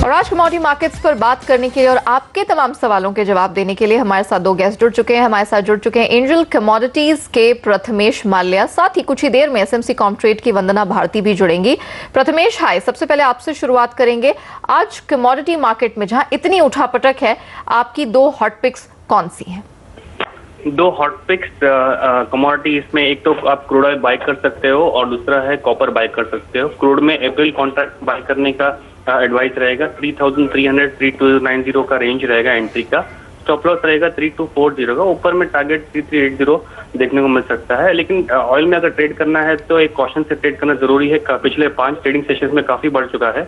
और आज commodity markets पर बात करने के लिए और आपके तमाम सवालों के जवाब देने के लिए हमारे साथ दो गेस्ट जुड़ चुके हैं। हमारे साथ जुड़ चुके हैं एंजल कमोडिटीज के प्रथमेश माल्या, साथ ही कुछ ही देर में एसएमसी कॉमट्रेड की वंदना भारती भी जुड़ेंगी। प्रथमेश, हाय, सबसे पहले आपसे शुरुआत करेंगे। आज कमोडिटी मार्केट में जहां इतनी उठापटक है, आपकी दो हॉट पिक्स कौन सी हैं? दो हॉट पिक्स कमोडिटी, इसमें एक तो आप क्रूड ऑयल बाय कर सकते हो और दूसरा है कॉपर बाय कर सकते हो। क्रूड में अप्रैल कॉन्ट्रैक्ट बाय करने का एडवाइस रहेगा। 3300 3290 का रेंज रहेगा एंट्री का। स्टॉप लॉस रहेगा 3240 का। ऊपर में टारगेट 3380 देखने को मिल सकता है। लेकिन ऑयल में अगर ट्रेड करना है तो एक कॉशन से ट्रेड करना जरूरी है। पिछले 5 ट्रेडिंग सेशंस में काफी बढ़ चुका है।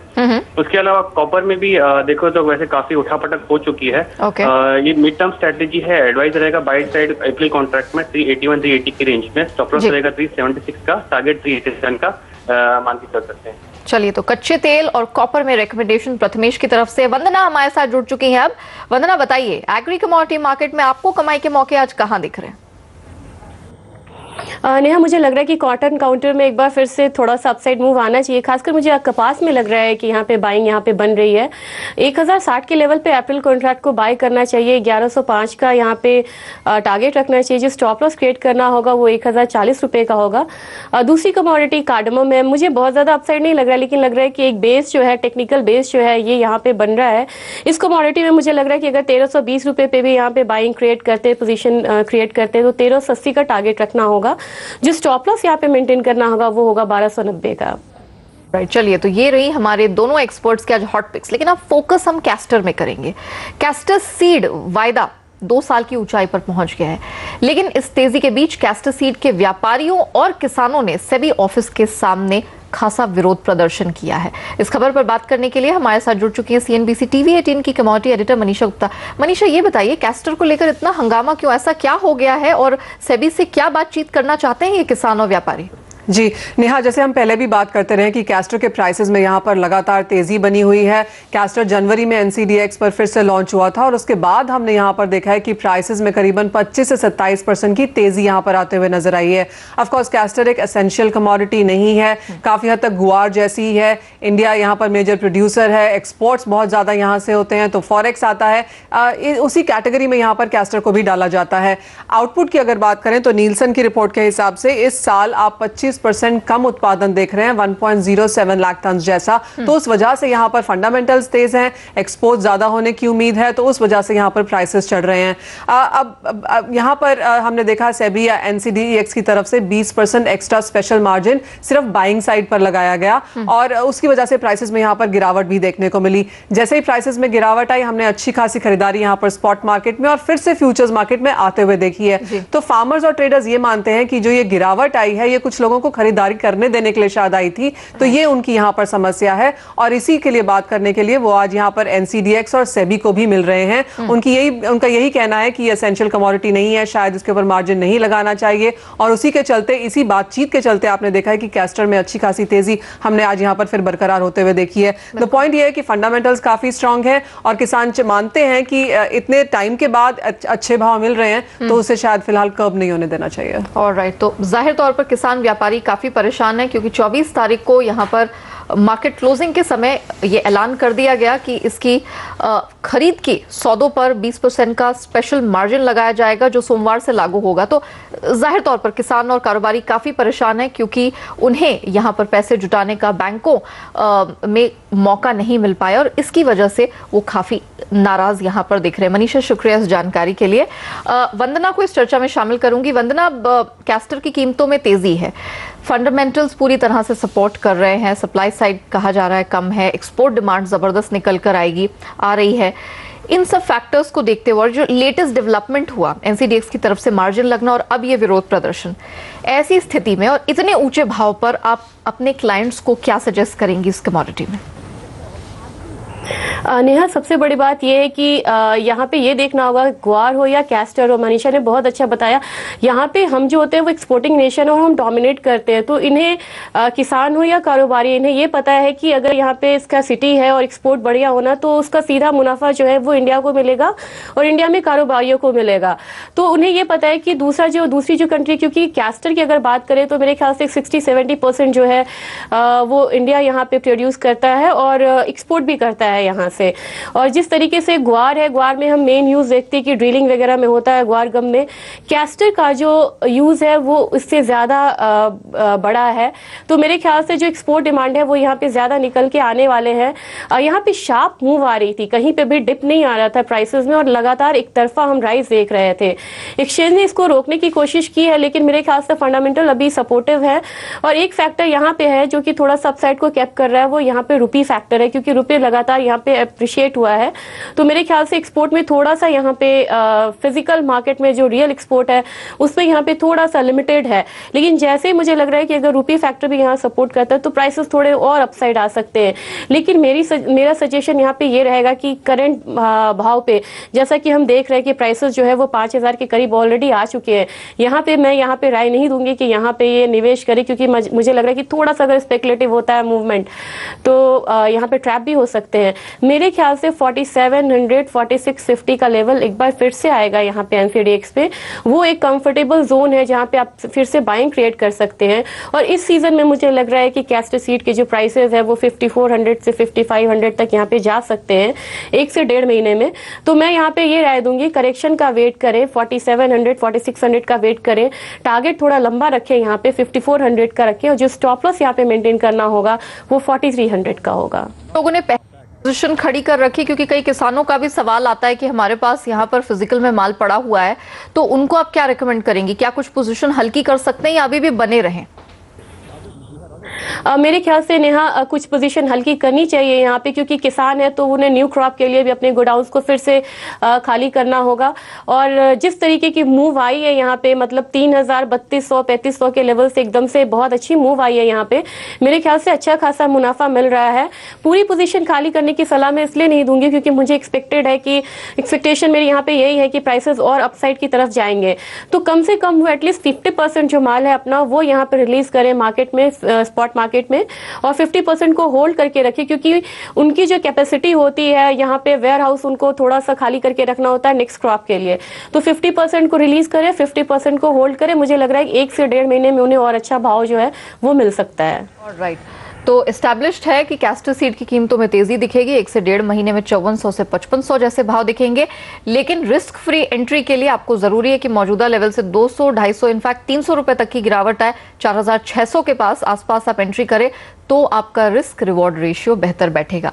उसके अलावा कॉपर में भी देखो तो वैसे काफी उठापटक हो चुकी है। ये मिड टर्म स्ट्रेटेजी है। एडवाइस रहेगा बाय साइड अप्रैल कॉन्ट्रैक्ट में 381 380 की रेंज में। स्टॉप लॉस रहेगा 376 का। टारगेट 387 का मान के चल सकते हैं। चलिए, तो कच्चे तेल और कॉपर में रिकमेंडेशन प्रथमेश की तरफ से। वंदना हमारे साथ जुड़ चुकी हैं। अब वंदना, बताइए, एग्री कमोडिटी मार्केट में आपको कमाई के मौके आज कहां दिख रहे हैं? नेहा, मुझे लग रहा है कि कॉटन काउंटर में एक बार फिर से थोड़ा सा अपसाइड मूव आना चाहिए। खासकर मुझे कपास में लग रहा है कि यहाँ पे बाइंग यहाँ पे बन रही है। 1060 के लेवल पे अप्रैल कॉन्ट्रैक्ट को बाय करना चाहिए। 1105 का यहाँ पे टारगेट रखना चाहिए। जो स्टॉप लॉस क्रिएट करना होगा वो 1040 रुपये का होगा। दूसरी कमोडिटी कार्डमम है। मुझे बहुत ज़्यादा अपसाइड नहीं लग रहा है, लेकिन लग रहा है कि एक बेस जो है, टेक्निकल बेस जो है, ये यहाँ पे बन रहा है। इस कमोडिटी में मुझे लग रहा है कि अगर 1320 रुपये पे भी यहाँ पे बाइंग क्रिएट करते, पोजीशन क्रिएट करते, तो 1380 का टारगेट रखना होगा। जो स्टॉप लॉस यहाँ पे मेंटेन करना होगा वो होगा 1290 का। राइट, चलिए, तो ये रही हमारे दोनों एक्सपर्ट्स के आज हॉट पिक्स। लेकिन अब फोकस हम कैस्टर में करेंगे। कैस्टर सीड वायदा 2 साल की ऊंचाई पर पहुंच गया है, लेकिन इस तेजी के बीच कैस्टर सीड के व्यापारियों और किसानों ने सेबी ऑफिस के सामने खासा विरोध प्रदर्शन किया है। इस खबर पर बात करने के लिए हमारे साथ जुड़ चुकी हैं CNBC TV 18 की कमोडिटी एडिटर मनीषा गुप्ता। मनीषा, ये बताइए, कैस्टर को लेकर इतना हंगामा क्यों? ऐसा क्या हो गया है और सेबी से क्या बातचीत करना चाहते हैं ये किसान और व्यापारी? जी नेहा, जैसे हम पहले भी बात करते रहे कि कैस्टर के प्राइसेस में यहाँ पर लगातार तेजी बनी हुई है। कैस्टर जनवरी में NCDX पर फिर से लॉन्च हुआ था और उसके बाद हमने यहाँ पर देखा है कि प्राइसेस में करीबन 25 से 27% की तेजी यहाँ पर आते हुए नजर आई है। ऑफ कोर्स कैस्टर एक एसेंशियल कमोडिटी नहीं है, काफी हद तक गुआर जैसी ही है। इंडिया यहाँ पर मेजर प्रोड्यूसर है, एक्सपोर्ट्स बहुत ज्यादा यहाँ से होते हैं, तो फॉरेक्स आता है, उसी कैटेगरी में यहाँ पर कैस्टर को भी डाला जाता है। आउटपुट की अगर बात करें तो नीलसन की रिपोर्ट के हिसाब से इस साल आप 25% कम उत्पादन देख रहे हैं, 1.07 लाख टन जैसा। तो उस वजह से यहाँ पर फंडामेंटल्स तेज हैं, एक्सपोर्ट ज्यादा होने की उम्मीद है, तो उस वजह से यहाँ पर प्राइसेस चढ़ रहे हैं। अब यहाँ पर हमने देखा सेबी या NCDEX की तरफ से 20% एक्स्ट्रा स्पेशल मार्जिन सिर्फ बाइंग साइड पर लगाया गया और उसकी वजह से प्राइसेस में यहाँ पर गिरावट भी देखने को मिली। जैसे ही प्राइसेस में गिरावट आई, हमने अच्छी खासी खरीदारी यहाँ पर स्पॉट मार्केट में और फिर से फ्यूचर्स मार्केट में आते हुए देखी है। तो फार्मर्स और ट्रेडर्स ये मानते हैं कि जो ये गिरावट आई है, ये कुछ लोगों को खरीदारी करने देने के लिए शायद आई थी, तो ये उनकी यहाँ पर समस्या है और इसी के लिए बात करने के लिए वो आज यहाँ पर NCDX और सेबी को भी मिल रहे हैं। उनका यही कहना है कि ये एसेंशियल कमोडिटी नहीं है, शायद इसके ऊपर मार्जिन नहीं लगाना चाहिए और उसी के चलते, इसी बातचीत के चलते आपने देखा है कि कैस्टर में अच्छी खासी तेजी हमने आज यहाँ पर फिर बरकरार होते हुए देखी है। द पॉइंट ये है कि फंडामेंटल्स काफी स्ट्रांग है और किसान मानते हैं कि इतने टाइम के बाद अच्छे भाव मिल रहे हैं, तो उसे शायद फिलहाल कर्ब नहीं होने देना चाहिए। ऑलराइट, तो जाहिर तौर पर किसान व्यापारी काफी परेशान है, क्योंकि 24 तारीख को यहाँ पर मार्केट क्लोजिंग के समय ये ऐलान कर दिया गया कि इसकी खरीद की सौदों पर 20% का स्पेशल मार्जिन लगाया जाएगा, जो सोमवार से लागू होगा। तो जाहिर तौर पर किसान और कारोबारी काफी परेशान है, क्योंकि उन्हें यहाँ पर पैसे जुटाने का बैंकों में मौका नहीं मिल पाया और इसकी वजह से वो काफी नाराज यहाँ पर दिख रहे हैं। मनीषा, शुक्रिया इस जानकारी के लिए। वंदना को इस चर्चा में शामिल करूंगी। वंदना, कैस्टर की कीमतों में तेजी है, फंडामेंटल्स पूरी तरह से सपोर्ट कर रहे हैं, सप्लाई साइड कहा जा रहा है कम है, एक्सपोर्ट डिमांड जबरदस्त निकल कर आ रही है। इन सब फैक्टर्स को देखते हुए और जो लेटेस्ट डेवलपमेंट हुआ, NCDX की तरफ से मार्जिन लगना और अब ये विरोध प्रदर्शन, ऐसी स्थिति में और इतने ऊंचे भाव पर आप अपने क्लाइंट्स को क्या सजेस्ट करेंगी इस कमोडिटी में? नेहा, सबसे बड़ी बात यह है कि यहाँ पे ये देखना होगा, ग्वार हो या कैस्टर हो, मनीषा ने बहुत अच्छा बताया, यहाँ पे हम जो होते हैं वो एक्सपोर्टिंग नेशन और हम डोमिनेट करते हैं। तो इन्हें किसान हो या कारोबारी, इन्हें ये पता है कि अगर यहाँ पे इसका सिटी है और एक्सपोर्ट बढ़िया होना, तो उसका सीधा मुनाफा जो है वो इंडिया को मिलेगा और इंडिया में कारोबारियों को मिलेगा। तो उन्हें ये पता है कि दूसरी जो कंट्री, क्योंकि कैस्टर की अगर बात करें तो मेरे ख्याल से 60-70% जो है वो इंडिया यहाँ पे प्रोड्यूस करता है और एक्सपोर्ट भी करता है यहाँ यहाँ से। और जिस तरीके से ग्वार है, ग्वार में हम मेन यूज़ देखते हैं कि ड्रिलिंग वगैरह में होता है ग्वार गम में, कैस्टर का जो यूज़ है वो इससे ज़्यादा बड़ा है। तो मेरे ख्याल से जो एक्सपोर्ट डिमांड है वो यहाँ पे ज़्यादा निकल के आने वाले हैं। यहाँ पे शार्प मूव आ रही थी, कहीं पे भी डिप नहीं आ रहा था प्राइसेस में, और लगातार एक तरफा हम राइज देख रहे थे। एक्सचेंज ने इसको रोकने की कोशिश की है, लेकिन मेरे ख्याल से फंडामेंटल अभी सपोर्टिव है। और एक फैक्टर यहाँ पे है जो कि थोड़ा सा अपसाइड को कैप कर रहा है, वो यहाँ पे रुपी फैक्टर है, क्योंकि रुपये लगातार यहाँ पे अप्रिशिएट हुआ है। तो मेरे ख्याल से एक्सपोर्ट में थोड़ा सा यहाँ पे फिजिकल मार्केट में जो रियल एक्सपोर्ट है उसमें यहाँ पे थोड़ा सा लिमिटेड है। लेकिन जैसे ही मुझे लग रहा है कि अगर रुपी फैक्टर भी यहाँ सपोर्ट करता है तो प्राइसेस थोड़े और अपसाइड आ सकते हैं। लेकिन मेरा सजेशन यहाँ पे ये रहेगा कि करंट भाव पे, जैसा कि हम देख रहे हैं कि प्राइसेस जो है वो 5000 के करीब ऑलरेडी आ चुके हैं, यहाँ पे मैं यहाँ पे राय नहीं दूंगी कि यहाँ पे ये निवेश करे, क्योंकि मुझे लग रहा है कि थोड़ा सा अगर स्पेकुलेटिव होता है मूवमेंट तो यहाँ पे ट्रैप भी हो सकते हैं। मेरे ख्याल से 4700 4650 का लेवल एक बार फिर से आएगा यहाँ पे एनसीडीएक्स पे। वो एक कंफर्टेबल जोन है जहाँ पे आप फिर से बाइंग क्रिएट कर सकते हैं। और इस सीजन में मुझे लग रहा है कि कैस्टर सीड के जो प्राइसेस है वो 5400 से 5500 तक यहाँ पे जा सकते हैं 1 से 1.5 महीने में। तो मैं यहाँ पे ये राय दूंगी करेक्शन का वेट करें, 4700 4600 का वेट करें, टारगेट थोड़ा लंबा रखें, यहाँ पे 5400 का रखें, और जो स्टॉप लॉस यहाँ पे मेंटेन करना होगा वो 4300 का होगा। लोगों ने पोजीशन खड़ी कर रखी, क्योंकि कई किसानों का भी सवाल आता है कि हमारे पास यहाँ पर फिजिकल में माल पड़ा हुआ है, तो उनको आप क्या रिकमेंड करेंगे? क्या कुछ पोजीशन हल्की कर सकते हैं या अभी भी बने रहें? मेरे ख्याल से नेहा कुछ पोजीशन हल्की करनी चाहिए यहाँ पे, क्योंकि किसान है तो उन्हें न्यू क्रॉप के लिए भी अपने गोडाउन्स को फिर से खाली करना होगा। और जिस तरीके की मूव आई है यहाँ पे, मतलब 3000 3200 3500 के लेवल से एकदम से बहुत अच्छी मूव आई है यहाँ पे, मेरे ख्याल से अच्छा खासा मुनाफा मिल रहा है। पूरी पोजीशन खाली करने की सलाह मैं इसलिए नहीं दूंगी क्योंकि मुझे एक्सपेक्टेशन मेरी यहाँ पे यही है कि प्राइसेस और अपसाइड की तरफ जाएंगे। तो कम से कम वो एटलीस्ट 50% जो माल है अपना वो यहाँ पे रिलीज करें मार्केट में, स्पॉट मार्केट में, और 50% को होल्ड करके रखें, क्योंकि उनकी जो कैपेसिटी होती है यहाँ पे वेयर हाउस उनको थोड़ा सा खाली करके रखना होता है नेक्स्ट क्रॉप के लिए। तो 50% को रिलीज करें, 50% को होल्ड करें। मुझे लग रहा है 1 से 1.5 महीने में उन्हें और अच्छा भाव जो है वो मिल सकता है। राइट, तो एस्टैब्लिश्ड है कि कैस्टर सीड की कीमतों में तेजी दिखेगी, 1 से 1.5 महीने में 5400 से 5500 जैसे भाव दिखेंगे। लेकिन रिस्क फ्री एंट्री के लिए आपको जरूरी है कि मौजूदा लेवल से 200 250 इनफैक्ट 300 रुपए तक की गिरावट आए, 4600 के आसपास आप एंट्री करें तो आपका रिस्क रिवॉर्ड रेशियो बेहतर बैठेगा।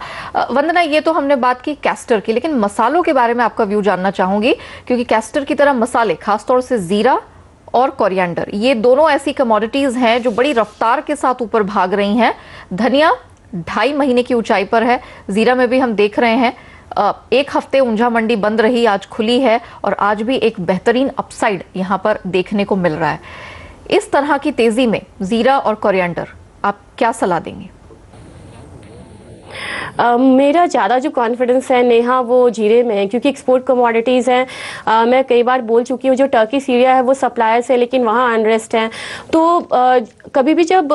वंदना, ये तो हमने बात की कैस्टर की, लेकिन मसालों के बारे में आपका व्यू जानना चाहूंगी, क्योंकि कैस्टर की तरह मसाले, खासतौर से जीरा और कोरिएंडर, ये दोनों ऐसी कमोडिटीज हैं जो बड़ी रफ्तार के साथ ऊपर भाग रही हैं। धनिया 2.5 महीने की ऊंचाई पर है, जीरा में भी हम देख रहे हैं 1 हफ्ते ऊंझा मंडी बंद रही, आज खुली है और आज भी एक बेहतरीन अपसाइड यहां पर देखने को मिल रहा है। इस तरह की तेजी में जीरा और कोरिएंडर आप क्या सलाह देंगे? मेरा ज़्यादा जो कॉन्फिडेंस है नेहा वो जीरे में है, क्योंकि एक्सपोर्ट कमोडिटीज़ हैं। मैं कई बार बोल चुकी हूँ जो टर्की सीरिया है वो सप्लायर्स है, लेकिन वहाँ अनरेस्ट है। तो कभी भी जब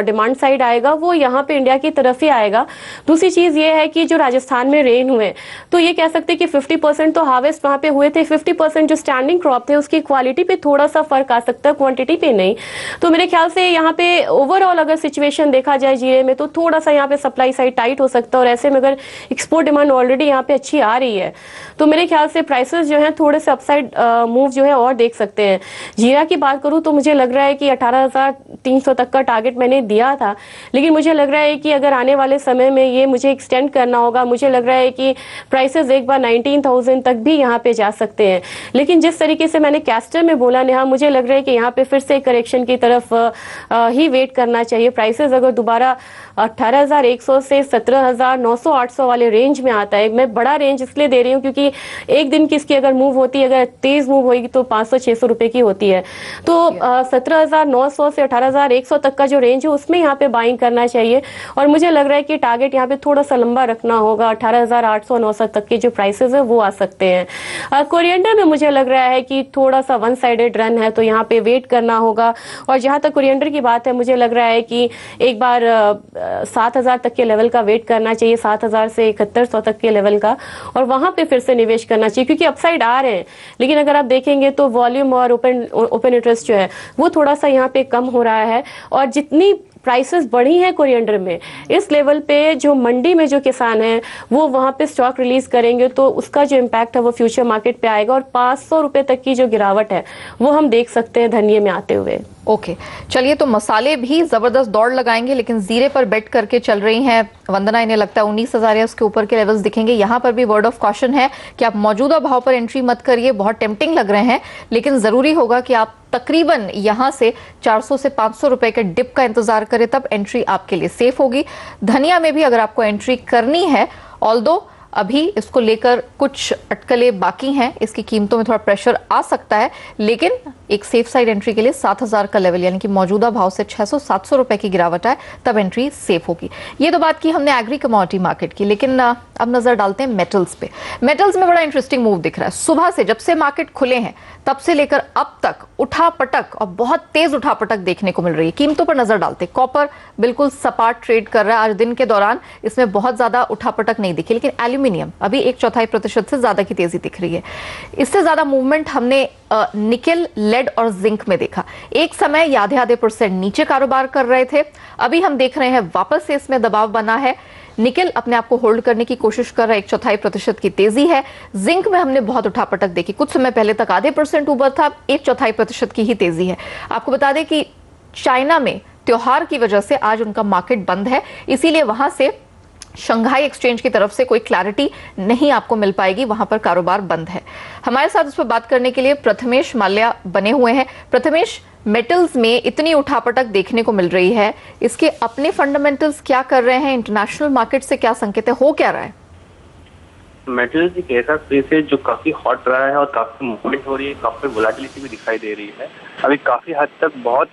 डिमांड साइड आएगा वो यहाँ पे इंडिया की तरफ ही आएगा। दूसरी चीज़ ये है कि जो राजस्थान में रेन हुए, तो ये कह सकते हैं कि 50% तो हार्वेस्ट वहाँ पे हुए थे, 50% जो स्टैंडिंग क्रॉप थे उसकी क्वालिटी पे थोड़ा सा फर्क आ सकता है, क्वांटिटी पे नहीं। तो मेरे ख्याल से यहाँ पे ओवरऑल अगर सिचुएशन देखा जाए जीरे में तो थोड़ा सा यहाँ पे सप्लाई साइड टाइट हो सकता है, और ऐसे में अगर एक्सपोर्ट डिमांड ऑलरेडी यहाँ पे अच्छी आ रही है तो मेरे ख्याल से प्राइसेस जो हैं थोड़े से अपसाइड मूव जो है और देख सकते हैं। जीरा की बात करूँ तो मुझे लग रहा है कि 18,300 तक का टारगेट मैंने दिया था, लेकिन मुझे लग रहा है कि अगर आने वाले समय में ये मुझे एक्सटेंड करना होगा, मुझे लग रहा है कि प्राइसेस एक बार 19,000 तक भी यहाँ पे जा सकते हैं। लेकिन जिस तरीके से मैंने कैस्टर में बोला नेहा, मुझे लग रहा है कि यहाँ पे फिर से करेक्शन की तरफ ही वेट करना चाहिए। प्राइसेस अगर दोबारा 18,100 से 17,900 800 वाले रेंज में आता है, मैं बड़ा रेंज इसलिए दे रही हूँ क्योंकि एक दिन की इसकी अगर मूव होती है, अगर तेज मूव होगी तो 500-600 रुपए की होती है। तो 17,900 से 18,100 तक का जो रेंज है उसमें यहाँ पे बाइंग करना चाहिए, और मुझे लग रहा है कि टारगेट यहाँ पे थोड़ा सा लंबा रखना होगा, 18,800-900 तक के जो प्राइसेस है वो आ सकते हैं। कोरिएंडर में मुझे लग रहा है कि थोड़ा सा वन साइडेड रन है, तो यहाँ पे वेट करना होगा। और जहाँ तक कोरिएंडर की बात है, मुझे लग रहा है कि एक बार 7,000 तक के लेवल का वेट करना चाहिए, 7,000 से 7100 तक के लेवल का, और वहां पे फिर से निवेश करना चाहिए, क्योंकि अपसाइड आ रहे हैं। लेकिन अगर आप देखेंगे तो वॉल्यूम और ओपन इंटरेस्ट जो है वो थोड़ा सा यहाँ पे कम हो रहा है, और जितनी प्राइसेस बढ़ी हैं कोरिएंडर में, इस लेवल पे जो मंडी में जो किसान हैं वो वहाँ पे स्टॉक रिलीज करेंगे तो उसका जो इम्पैक्ट है वो फ्यूचर मार्केट पे आएगा और 500 रुपए तक की जो गिरावट है वो हम देख सकते हैं धनिये में आते हुए। ओके, चलिए, तो मसाले भी जबरदस्त दौड़ लगाएंगे, लेकिन जीरे पर बेट करके चल रही हैं वंदना। इन्हें लगता है 19,000 या उसके ऊपर के लेवल्स दिखेंगे। यहाँ पर भी वर्ड ऑफ कॉशन है कि आप मौजूदा भाव पर एंट्री मत करिए, बहुत टेम्पटिंग लग रहे हैं, लेकिन जरूरी होगा कि आप तकरीबन यहां से 400 से 500 रुपए के डिप का इंतजार करें, तब एंट्री आपके लिए सेफ होगी। धनिया में भी अगर आपको एंट्री करनी है, ऑल्दो अभी इसको लेकर कुछ अटकलें बाकी हैं, इसकी कीमतों में थोड़ा प्रेशर आ सकता है, लेकिन एक सेफ साइड एंट्री के लिए 7,000 का लेवल, यानी कि मौजूदा भाव से 600-700 रुपए की गिरावट आए तब एंट्री सेफ होगी। ये तो बात की हमने एग्री कमोडिटी मार्केट की, लेकिन अब नजर डालते हैं मेटल्स पे। मेटल्स में बड़ा इंटरेस्टिंग मूव दिख रहा है। सुबह से जब से मार्केट खुले हैं तब से लेकर अब तक उठापटक और बहुत तेज उठापटक देखने को मिल रही है। कीमतों पर नजर डालते, कॉपर बिल्कुल सपाट ट्रेड कर रहा है। आज दिन के दौरान इसमें बहुत ज्यादा उठापटक नहीं दिखी, लेकिन एल्यूमिनियम अभी 1/4% से ज्यादा की तेजी दिख रही है। इससे ज्यादा मूवमेंट हमने निकेल, लेड और जिंक में देखा। एक समय ये आधे % नीचे कारोबार कर रहे थे, अभी हम देख रहे हैं वापस से इसमें दबाव बना है। निकेल अपने आप को होल्ड करने की कोशिश कर रहा है, 1/4% की तेजी है। जिंक में हमने बहुत उठापटक देखी, कुछ समय पहले तक आधे % ऊपर था, 1/4% की ही तेजी है। आपको बता दें कि चाइना में त्योहार की वजह से आज उनका मार्केट बंद है, इसीलिए वहां से शंघाई एक्सचेंज की तरफ से कोई क्लैरिटी नहीं आपको मिल पाएगी, वहां पर कारोबार बंद है। हमारे साथ इस पर बात करने के लिए प्रथमेश माल्या बने हुए हैं। प्रथमेश, मेटल्स में इतनी उठापटक देखने को मिल रही है, इसके अपने फंडामेंटल्स क्या कर रहे हैं, इंटरनेशनल मार्केट से क्या संकेत है, हो क्या रहा है? मेटल्स एक ऐसा स्पेस है जो काफी हॉट रहा है और काफी मूवमेंट हो रही है, काफी वोलेटिलिटी भी दिखाई दे रही है। अभी काफी हद तक बहुत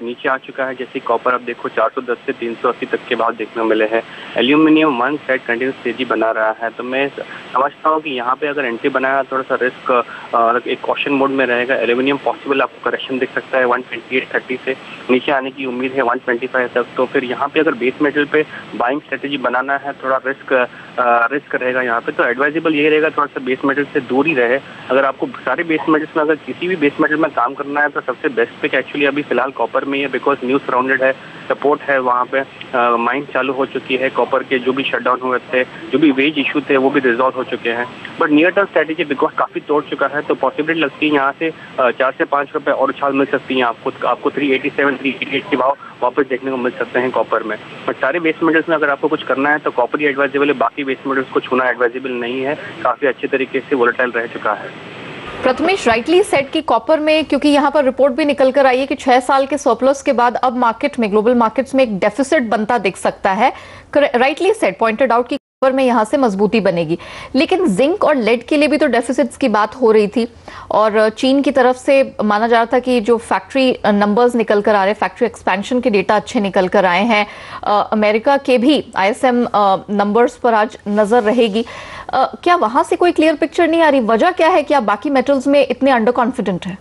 नीचे आ चुका है, जैसे कॉपर अब देखो 410 से 380 तक के भाव देखने को मिले हैं। एल्यूमिनियम वन साइड कंटिन्यूस तेजी बना रहा है, तो मैं समझता हूँ कि यहाँ पे अगर एंट्री बनाया थोड़ा सा रिस्क एक कॉशन मोड में रहेगा। एल्यूमिनियम पॉसिबल आपको करेक्शन दिख सकता है 128.30 से नीचे आने की उम्मीद है 125 तक। तो फिर यहाँ पे अगर बेस मेटल पे बाइंग स्ट्रेटेजी बनाना है, थोड़ा रिस्क रहेगा यहाँ पे, तो एडवाइजेबल ये रहेगा थोड़ा सा बेस मेटल से दूर ही रहे। अगर आपको सारे बेस मेटल्स में अगर किसी भी बेस मेटल में काम करना है तो सबसे बेस्ट पिक एक्चुअली अभी फिलहाल कॉपर में ही है, बिकॉज न्यूज सराउंडेड है, सपोर्ट है, वहाँ पे माइन चालू हो चुकी है। कॉपर के जो भी शटडाउन हुए थे, जो भी वेज इशू थे, वो भी रिजॉल्व हो चुके हैं। But near term strategy because काफी तोड़ चुका है, तो पॉसिबिलिटी लगती है यहाँ से 4 से 5 रुपए और उछाल मिल सकती है आपको 387, 388 के भाव वापस देखने को मिल सकते हैं कॉपर में। बट सारे बेस मेटल्स में अगर आपको कुछ करना है तो कॉपर ही एडवाइजेबल है, बाकी बेस मेटल्स को छूना एडवाइजेबल नहीं है, काफी अच्छे तरीके से वोलेटाइल रह चुका है। प्रथमेश, राइटली सेट की कॉपर में, क्योंकि यहाँ पर रिपोर्ट भी निकल कर आई है कि 6 साल के सरप्लस के बाद अब मार्केट में, ग्लोबल मार्केट्स में एक डेफिसिट बनता दिख सकता है। राइटली सेट पॉइंटेड आउट की कॉपर में यहाँ से मजबूती बनेगी, लेकिन जिंक और लेड के लिए भी तो डेफिसिट्स की बात हो रही थी, और चीन की तरफ से माना जा रहा था कि जो फैक्ट्री नंबर्स निकल कर आ रहे हैं, फैक्ट्री एक्सपेंशन के डेटा अच्छे निकल कर आए हैं। अमेरिका के भी ISM नंबर्स पर आज नजर रहेगी। क्या वहां से कोई क्लियर पिक्चर नहीं आ रही? वजह क्या है कि आप बाकी मेटल्स में इतने अंडर कॉन्फिडेंट हैं?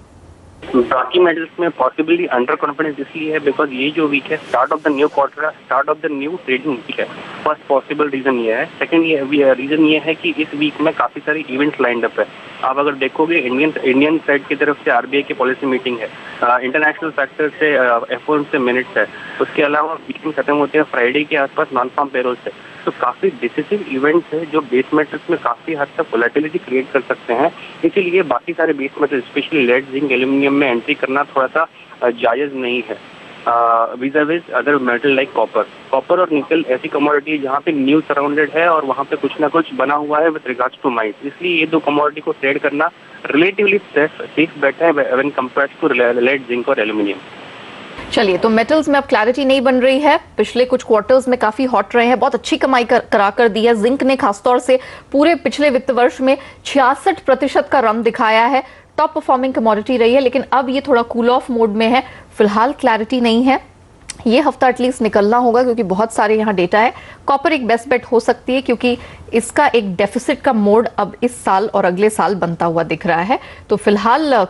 बाकी मेटल्स में पॉसिबली अंडर कॉन्फिडेंस इसलिए है बिकॉज ये जो वीक है, start of the new quarter, start of the new trading week है। फर्स्ट पॉसिबल रीजन ये है। सेकंड रीजन ये है कि इस वीक में काफी सारी इवेंट्स लाइंड अप है। आप अगर देखोगे इंडियन साइड की तरफ से RBI की पॉलिसी मीटिंग है, इंटरनेशनल फैक्टर से F1 से मिनट्स है, उसके अलावा मीटिंग खत्म होते हैं फ्राइडे के आसपास नॉन फार्म पेरोल से। तो काफी डिसिसिव इवेंट्स है जो बेस मेटल्स में काफी हद तक वोलेटिलिटी क्रिएट कर सकते हैं। इसीलिए बाकी सारे base metal specially lead, zinc, aluminium में एंट्री करना थोड़ा सा जायज नहीं है vis-a-vis other metal like copper और निकल ऐसी कमोडिटी है जहाँ पे न्यूज सराउंडेड है और वहाँ पे कुछ ना कुछ बना हुआ है विद रिगार्ड्स टू माइंस। इसलिए ये दो कमोडिटी को ट्रेड करना रिलेटिवली सेफ बेट है when compared to lead, zinc और एल्यूमिनियम। चलिए, तो मेटल्स में अब क्लैरिटी नहीं बन रही है। पिछले कुछ क्वार्टर्स में काफी हॉट रहे हैं, बहुत अच्छी कमाई करा कर दी है। जिंक ने खासतौर से पूरे पिछले वित्त वर्ष में 66% का रन दिखाया है, टॉप परफॉर्मिंग कमोडिटी रही है, लेकिन अब ये थोड़ा कूल ऑफ मोड में है। फिलहाल क्लैरिटी नहीं है, ये हफ्ता एटलीस्ट निकलना होगा क्योंकि बहुत सारे यहाँ डेटा है। कॉपर एक बेस्ट बेट हो सकती है क्योंकि इसका एक डेफिसिट का मोड अब इस साल और अगले साल बनता हुआ दिख रहा है। तो फिलहाल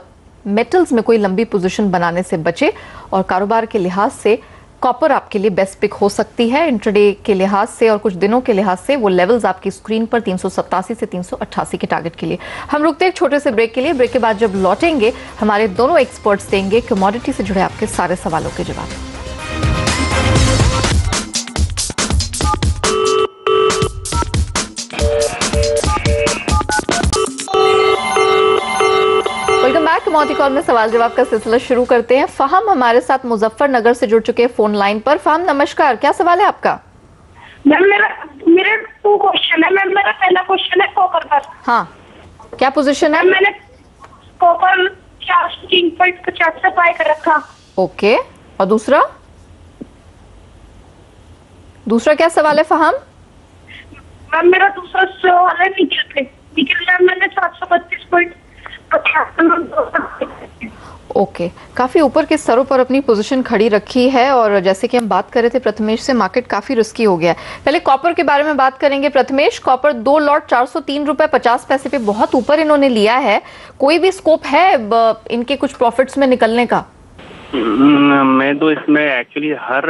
मेटल्स में कोई लंबी पोजीशन बनाने से बचे, और कारोबार के लिहाज से कॉपर आपके लिए बेस्ट पिक हो सकती है। इंट्राडे के लिहाज से और कुछ दिनों के लिहाज से वो लेवल्स आपकी स्क्रीन पर 387 से 388 के टारगेट के लिए। हम रुकते हैं एक छोटे से ब्रेक के लिए। ब्रेक के बाद जब लौटेंगे हमारे दोनों एक्सपर्ट्स देंगे कमोडिटी से जुड़े आपके सारे सवालों के जवाब। Welcome back. कमौती कॉल में सवाल जवाब का सिलसिला शुरू करते हैं। फहम हमारे साथ मुजफ्फरनगर से जुड़ चुके हैं फोन लाइन पर। फहम नमस्कार, क्या सवाल है आपका? मैम मेरे 2 क्वेश्चन है मैम। मेरा पहला क्वेश्चन है कॉपर पर। हाँ, क्या पोजीशन है? मैम मैंने कॉपर 3.50 से बाय कर रखा। ओके, और दूसरा क्या सवाल है फहम? मैम मेरा दूसरा सवाल है निकल पे। निकल मैम मैंने 732.50। ओके, काफी ऊपर के स्तरों पर अपनी पोजीशन खड़ी रखी है और जैसे कि हम बात कर रहे थे प्रथमेश से, मार्केट काफी रिस्की हो गया है। पहले कॉपर के बारे में बात करेंगे प्रथमेश। कॉपर 2 लॉट 403 रुपए 50 पैसे पे बहुत ऊपर इन्होंने लिया है। कोई भी स्कोप है इनके कुछ प्रॉफिट्स में निकलने का? मैं तो इसमें एक्चुअली हर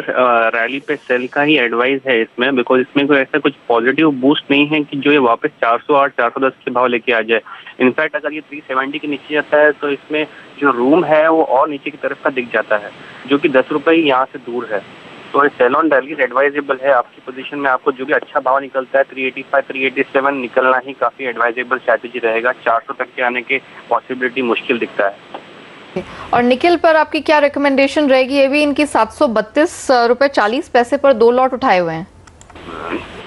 रैली पे सेल का ही एडवाइस है इसमें, बिकॉज इसमें कोई ऐसा कुछ पॉजिटिव बूस्ट नहीं है कि जो ये वापस 408 410 के भाव लेके आ जाए। इनफैक्ट अगर ये 370 के नीचे जाता है तो इसमें जो रूम है वो और नीचे की तरफ का दिख जाता है, जो कि 10 रुपये यहाँ से दूर है। तो सेल ऑन दिल्ली एडवाइजेबल है। आपकी पोजीशन में आपको जो भी अच्छा भाव निकलता है 385 387 निकलना ही काफी एडवाइजेबल स्ट्रैटेजी रहेगा। 400 तक के आने के पॉसिबिलिटी मुश्किल दिखता है। और निकल पर आपकी क्या रिकमेंडेशन रहेगी? ये भी इनकी 732 रुपए 40 पैसे पर 2 लॉट उठाए हुए हैं।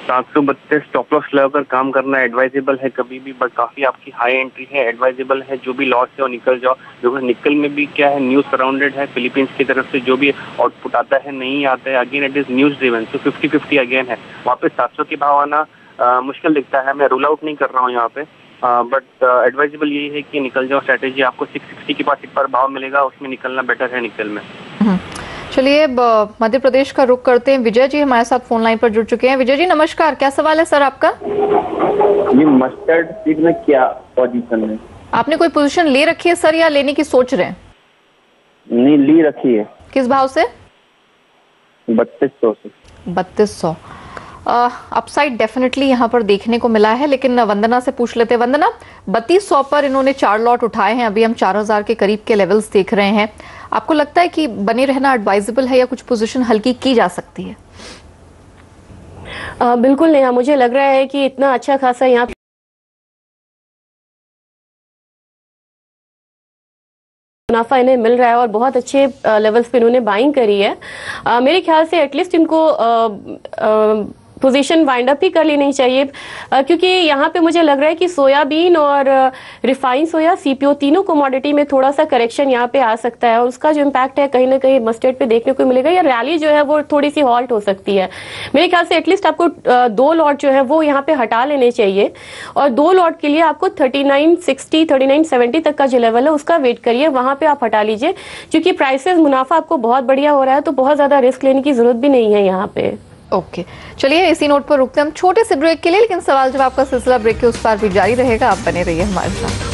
732 स्टॉप लॉस लगाकर काम करना एडवाइजेबल है कभी भी, बट काफी आपकी हाई एंट्री है। एडवाइजेबल है जो भी लॉस है वो निकल जाओ, बिकॉज निकल में भी क्या है, न्यूज सराउंडेड है। फिलीपींस की तरफ से जो भी आउटपुट आता है नहीं आता है, again it is news driven, तो 50-50 अगेन है। वापस 700 के भाव आना मुश्किल दिखता है। मैं रूल आउट नहीं कर रहा हूँ यहाँ पे, बट एडवाइजेबल यही है कि निकल जाओ स्ट्रैटेजी। आपको 660 के पास एक बार भाव मिलेगा, उसमें निकलना बेटर है निकल में। चलिए मध्य प्रदेश का रुख करते हैं। विजय जी हमारे साथ फोन लाइन पर जुड़ चुके हैं। विजय जी नमस्कार, क्या सवाल है सर आपका? ये मस्टर्ड सीड में क्या पोजीशन है? आपने कोई पोजीशन ले रखी है सर या लेने की सोच रहे हैं? नहीं, ली रखी है। किस भाव से? 3200 से। 3200 अपसाइड डेफिनेटली यहाँ पर देखने को मिला है, लेकिन वंदना से पूछ लेते हैं। वंदना, 3200 पर इन्होंने 4 लॉट उठाए हैं। अभी हम 4000 के करीब के लेवल्स देख रहे हैं। आपको लगता है कि बने रहना एडवाइजेबल है या कुछ पोजीशन हल्की की जा सकती है? बिल्कुल नहीं, मुझे लग रहा है कि इतना अच्छा खासा यहाँ मुनाफा इन्हें मिल रहा है और बहुत अच्छे लेवल्स पे इन्होंने बाइंग करी है। मेरे ख्याल से एटलीस्ट इनको पोजीशन वाइंड अप ही कर लेनी चाहिए, क्योंकि यहाँ पे मुझे लग रहा है कि सोयाबीन और रिफाइंड सोया सीपीओ तीनों कमोडिटी में थोड़ा सा करेक्शन यहाँ पे आ सकता है और उसका जो इम्पैक्ट है कहीं ना कहीं मस्टर्ड पे देखने को मिलेगा, या रैली जो है वो थोड़ी सी हॉल्ट हो सकती है। मेरे ख्याल से एटलीस्ट आपको 2 लॉट जो है वो यहाँ पे हटा लेने चाहिए और 2 लॉट के लिए आपको 3960 3970 तक का जो लेवल है उसका वेट करिए, वहां पे आप हटा लीजिए, क्योंकि प्राइसेस मुनाफा आपको बहुत बढ़िया हो रहा है, तो बहुत ज्यादा रिस्क लेने की जरूरत भी नहीं है यहाँ पे। ओके, चलिए इसी नोट पर रुकते हैं हम छोटे से ब्रेक के लिए, लेकिन सवाल जवाब का सिलसिला ब्रेक के उस पार भी जारी रहेगा। आप बने रहिए हमारे साथ।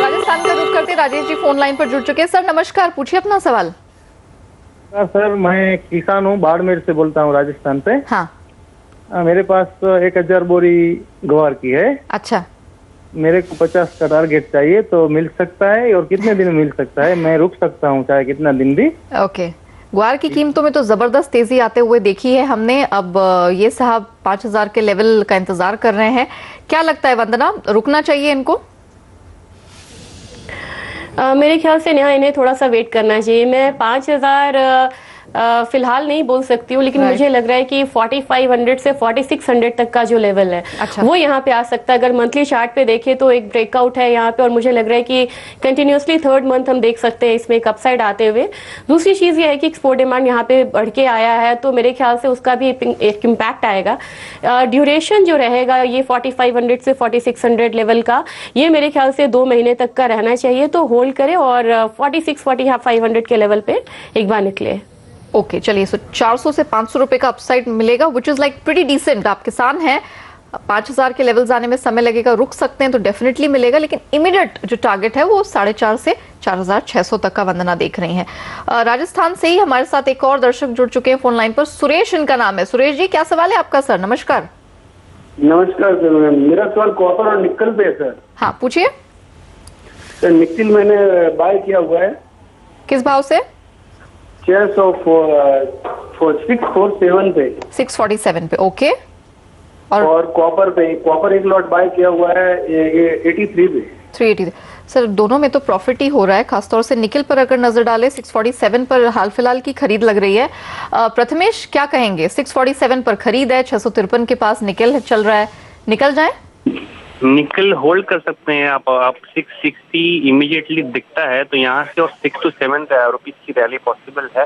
राजस्थान का रुख करते राजेश जी फोन लाइन पर जुड़ चुके हैं। सर नमस्कार, पूछिए अपना सवाल। सर मैं किसान हूँ, बाड़मेर से बोलता हूँ राजस्थान से। हाँ, मेरे पास 1000 बोरी ग्वार की है। अच्छा, मेरे को 50 का टारगेट चाहिए, तो मिल सकता है और कितने दिन में मिल सकता है? मैं रुक सकता हूँ चाहे कितना दिन भी। ओके, ग्वार की कीमतों में तो जबरदस्त तेजी आते हुए देखी है हमने। अब ये साहब 5000 के लेवल का इंतजार कर रहे हैं। क्या लगता है वंदना, रुकना चाहिए इनको? मेरे ख्याल से यहाँ इन्हें थोड़ा सा वेट करना चाहिए। मैं 5000 फिलहाल नहीं बोल सकती हूँ, लेकिन मुझे लग रहा है कि 4500 से 4600 तक का जो लेवल है वो यहाँ पे आ सकता है। अगर मंथली चार्ट पे देखें तो एक ब्रेकआउट है यहाँ पे और मुझे लग रहा है कि कंटिन्यूसली 3rd मंथ हम देख सकते हैं इसमें एक अपसाइड आते हुए। दूसरी चीज ये है कि एक्सपोर्ट डिमांड यहाँ पे बढ़ के आया है, तो मेरे ख्याल से उसका भी एक इम्पैक्ट आएगा। ड्यूरेशन जो रहेगा ये 4500 से 4600 लेवल का, ये मेरे ख्याल से 2 महीने तक का रहना चाहिए, तो होल्ड करें और 46-4500 के लेवल पे एक बार निकले। ओके, चलिए, सो 400 से 500 रुपए का अपसाइड मिलेगा, which is like pretty decent. आप किसान हैं, 5000 के लेवल्स आने में समय लगेगा, रुक सकते हैं तो डेफिनेटली मिलेगा, लेकिन इमीडिएट जो टारगेट है वो 4.5 से 4,600 तक का वंदना देख रही हैं। राजस्थान से ही हमारे साथ एक और दर्शक जुड़ चुके हैं फोन लाइन पर, सुरेश इनका नाम है। सुरेश जी, क्या सवाल है आपका सर? नमस्कार। नमस्कार सर, मेरा सवाल कॉपर और निकल पे है सर। हाँ, पूछिए सर। निकल मैंने बाय किया हुआ है। किस भाव से? 647 पे। 647 पे, ओके। और कॉपर एक लॉट बाय किया हुआ है 83 पे। 380। सर, दोनों में तो प्रॉफिट ही हो रहा है। खासतौर से निकल पर अगर नजर डालें, 647 पर हाल फिलहाल की खरीद लग रही है। प्रथमेश क्या कहेंगे? 647 पर खरीद है, 653 के पास निकल चल रहा है, निकल जाए? निकल होल्ड कर सकते हैं आप 660 इमीडिएटली दिखता है तो यहाँ से, और 6 to 7 रुपीज की रैली पॉसिबल है।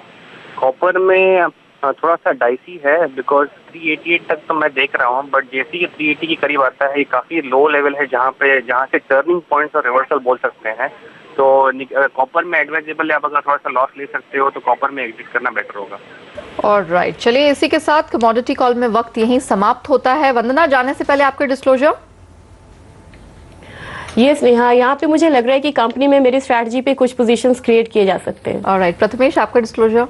कॉपर में थोड़ा सा डाइसी है बिकॉज 388 तक तो मैं देख रहा हूँ, बट जैसे ही 380 के करीब आता है ये काफी लो लेवल है जहाँ से टर्निंग पॉइंट्स और रिवर्सल बोल सकते हैं। तो कॉपर में एडवाइजेबल है, आप अगर थोड़ा सा लॉस ले सकते हो तो कॉपर में एग्जिट करना बेटर होगा। ऑलराइट, चलिए इसी के साथ कमोडिटी कॉल में वक्त यहीं समाप्त होता है। वंदना, जाने से पहले आपके डिस्क्लोजर। ये स्नेहा, यहाँ पे मुझे लग रहा है कि कंपनी में मेरी स्ट्रैटेजी पे कुछ पोजीशंस क्रिएट किए जा सकते हैं। ऑलराइट, प्रथमेश आपका डिस्क्लोजर।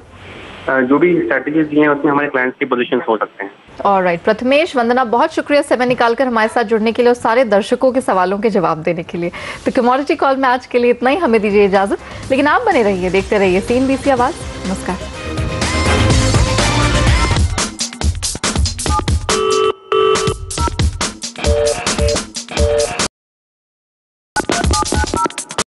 जो भी स्ट्रेटेजीज दी हैं उसमें हमारे क्लाइंट्स की पोजीशंस हो सकते हैं। ऑलराइट, प्रथमेश, वंदना, बहुत शुक्रिया समय निकालकर हमारे साथ जुड़ने के लिए और सारे दर्शकों के सवालों के जवाब देने के लिए। तो कमोडिटी कॉल में आज के लिए इतना ही, हमें दीजिए इजाजत, लेकिन आप बने रहिए, देखते रहिए CNBC आवाज। नमस्कार।